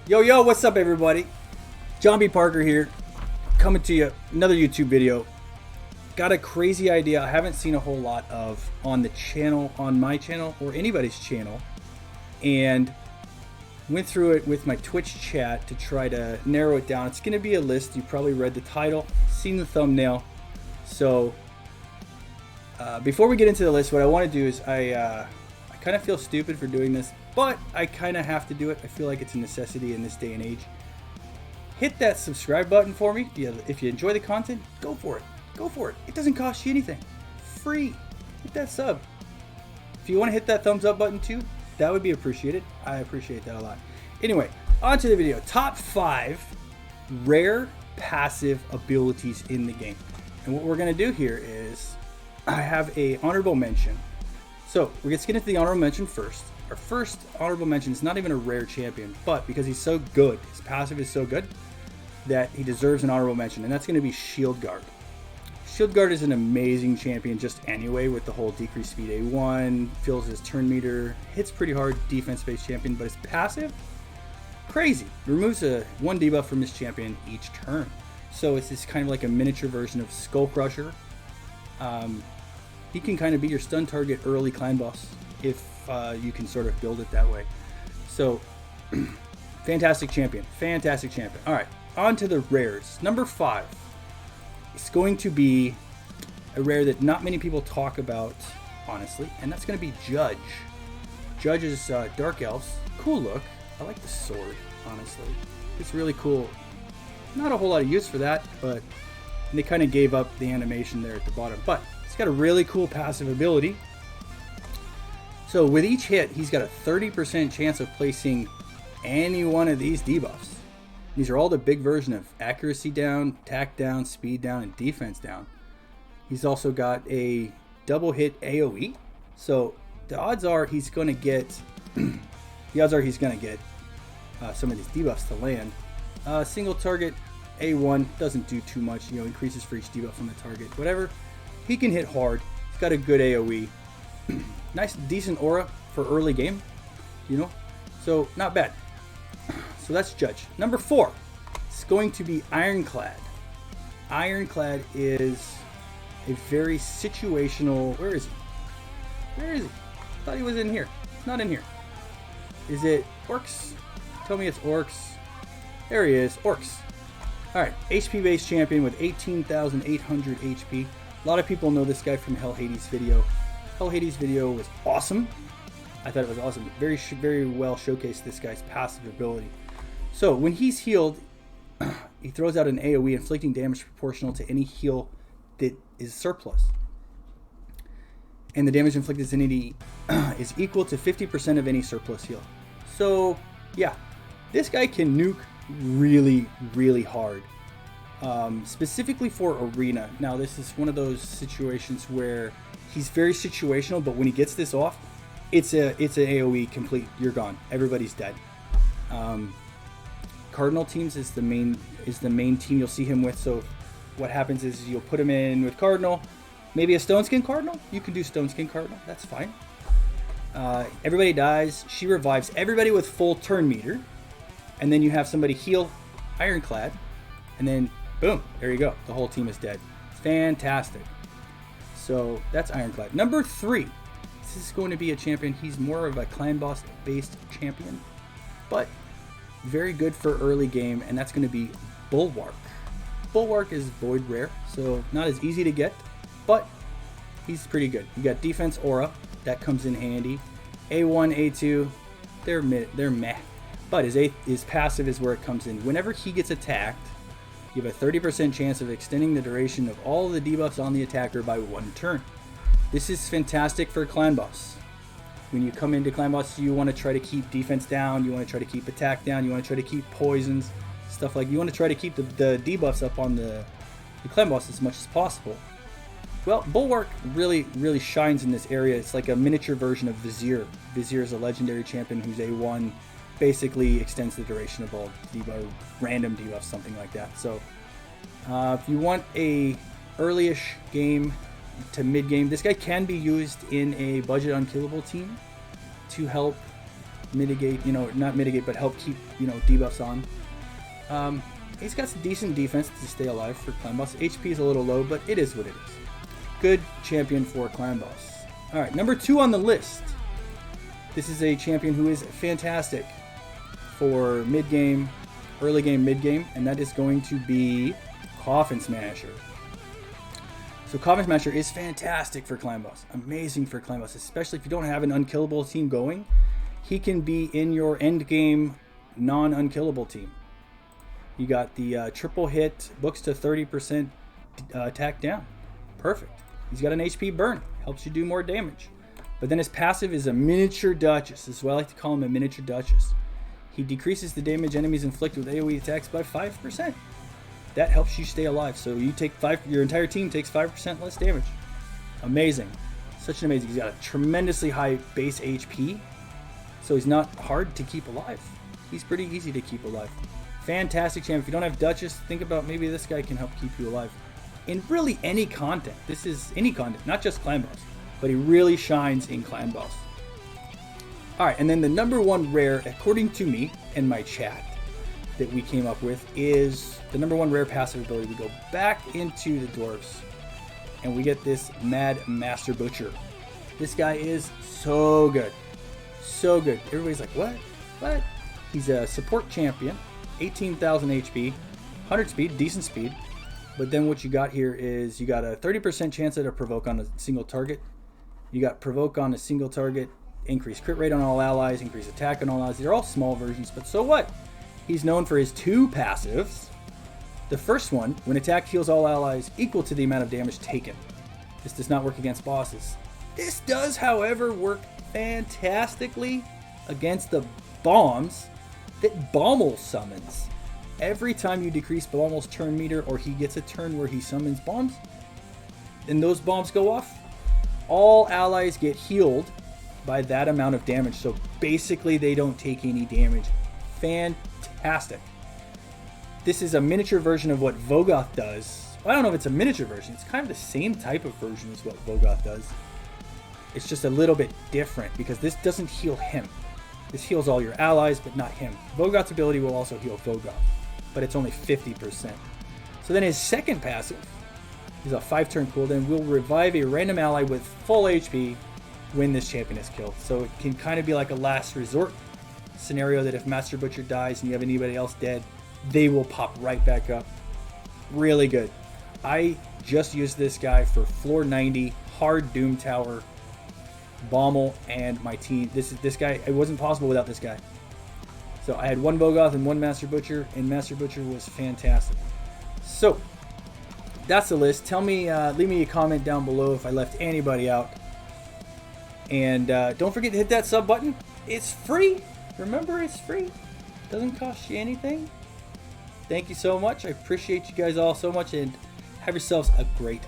Yo, what's up, everybody? JohnBParker here, coming to you, another YouTube video. Got a crazy idea I haven't seen a whole lot of on the channel, on my channel, or anybody's channel, and went through it with my Twitch chat to try to narrow it down. It's going to be a list. You probably read the title, seen the thumbnail. So before we get into the list, what I want to do is I kind of feel stupid for doing this, but I kind of have to do it. I feel like it's a necessity in this day and age. Hit that subscribe button for me. If you enjoy the content, go for it. Go for it. It doesn't cost you anything. Free. Hit that sub. If you want to hit that thumbs up button too, that would be appreciated. I appreciate that a lot. Anyway, on to the video. Top 5 rare passive abilities in the game. And what we're going to do here is I have a honorable mention. So let's get into the honorable mention first. Our first honorable mention is not even a rare champion, but because he's so good, his passive is so good, that he deserves an honorable mention, and that's going to be Shield Guard. Shield Guard is an amazing champion just anyway, with the whole decreased speed A1, fills his turn meter, hits pretty hard, defense-based champion, but his passive, crazy. Removes a 1 debuff from this champion each turn. So it's this kind of like a miniature version of Skull Crusher. He can kind of be your stun target early clan boss if you can sort of build it that way. So fantastic champion. Fantastic champion. All right, on to the rares. Number 5. It's going to be a rare that not many people talk about, honestly, and that's going to be Judge. Judge is Dark Elves. Cool look. I like the sword, honestly. It's really cool. Not a whole lot of use for that, but they kind of gave up the animation there at the bottom. But it's got a really cool passive ability. So with each hit, he's got a 30% chance of placing any one of these debuffs. These are all the big version of accuracy down, attack down, speed down, and defense down. He's also got a double hit AoE. So the odds are he's going to get some of these debuffs to land. Single target A1 doesn't do too much, increases for each debuff on the target. Whatever. He can hit hard. He's got a good AoE. Nice, decent aura for early game, so not bad. So that's Judge. Number 4, it's going to be Ironclad. Ironclad is a very situational. Where is he? Where is he? I thought he was in here. He's not in here. Is it Orcs? Tell me it's Orcs. There he is. Orcs. All right, HP based champion with 18,800 HP. A lot of people know this guy from Hell Hades video. Hell Hades video was awesome. I thought it was awesome. Very well showcased this guy's passive ability. So when he's healed, he throws out an AoE inflicting damage proportional to any heal that is surplus. And the damage inflicted is equal to 50% of any surplus heal. So yeah, this guy can nuke really, really hard. Specifically for arena. Now this is one of those situations where he's very situational, but when he gets this off, it's an AoE complete. You're gone. Everybody's dead. Cardinal teams is the main team you'll see him with. So what happens is you'll put him in with Cardinal, maybe a Stone Skin Cardinal. You can do Stone Skin Cardinal. That's fine. Everybody dies. She revives everybody with full turn meter, and then you have somebody heal Ironclad, and then boom, there you go. The whole team is dead. Fantastic. So that's Ironclad. Number 3. This is going to be a champion. He's more of a clan boss based champion, but very good for early game, and that's going to be Bulwark. Bulwark is void rare, so not as easy to get, but he's pretty good. You got defense aura, that comes in handy. A1, A2, they're meh. But his passive is where it comes in. Whenever he gets attacked, you have a 30% chance of extending the duration of all the debuffs on the attacker by 1 turn. This is fantastic for clan boss. When you come into clan boss, you want to try to keep defense down, you want to try to keep attack down, you want to try to keep poisons, stuff like. You want to try to keep the debuffs up on the clan boss as much as possible. Well, Bulwark really, really shines in this area. It's like a miniature version of Vizier. Vizier is a legendary champion who's A1, basically extends the duration of all debuff, random debuffs, something like that. So if you want a early-ish game to mid-game, this guy can be used in a budget unkillable team to help mitigate, not mitigate, but help keep, debuffs on. He's got some decent defense to stay alive for Clan Boss. HP is a little low, but it is what it is. Good champion for Clan Boss. All right, number 2 on the list. This is a champion who is fantastic for mid-game, early game, mid-game, and that is going to be Coffin Smasher. So Coffin Smasher is fantastic for Clan Boss. Amazing for Clan Boss, especially if you don't have an unkillable team going. He can be in your end game non-unkillable team. You got the triple hit, books to 30% attack down. Perfect. He's got an HP burn. Helps you do more damage. But then his passive is a miniature Duchess. This is why I like to call him a miniature Duchess. He decreases the damage enemies inflict with AoE attacks by 5%. That helps you stay alive. So you take your entire team takes 5% less damage. Amazing. Such an amazing. He's got a tremendously high base HP. So he's not hard to keep alive. He's pretty easy to keep alive. Fantastic champion. If you don't have Duchess, think about maybe this guy can help keep you alive. In really any content. This is any content, not just Clan Boss. But he really shines in Clan Boss. Alright, and then the number 1 rare, according to me and my chat that we came up with, is the number 1 rare passive ability. We go back into the dwarves and we get this Mad Master Butcher. This guy is so good. So good. Everybody's like, what? What? He's a support champion. 18,000 HP, 100 speed, decent speed. But then what you got here is you got a 30% chance at a provoke on a single target. You got provoke on a single target, increase crit rate on all allies, increase attack on all allies. They're all small versions, but so what? He's known for his 2 passives. The first one, when attack heals all allies equal to the amount of damage taken. This does not work against bosses. This does, however, work fantastically against the bombs that Bommel summons. Every time you decrease Bommel's turn meter or he gets a turn where he summons bombs, and those bombs go off, all allies get healed by that amount of damage. So basically they don't take any damage. Fantastic. This is a miniature version of what Vogoth does. Well, I don't know if it's a miniature version. It's kind of the same type of version as what Vogoth does. It's just a little bit different because this doesn't heal him. This heals all your allies, but not him. Vogoth's ability will also heal Vogoth, but it's only 50%. So then his second passive is a 5-turn cooldown. Will revive a random ally with full HP when this champion is killed. So it can kind of be like a last resort scenario that if Master Butcher dies and you have anybody else dead, they will pop right back up. Really good. I just used this guy for floor 90, hard Doom Tower, Bommel, and my team. This guy, it wasn't possible without this guy. So I had 1 Vogoth and 1 Master Butcher, and Master Butcher was fantastic. So that's the list. Tell me, leave me a comment down below if I left anybody out. And don't forget to hit that sub button. It's free. Remember, it's free. Doesn't cost you anything. Thank you so much. I appreciate you guys all so much, and have yourselves a great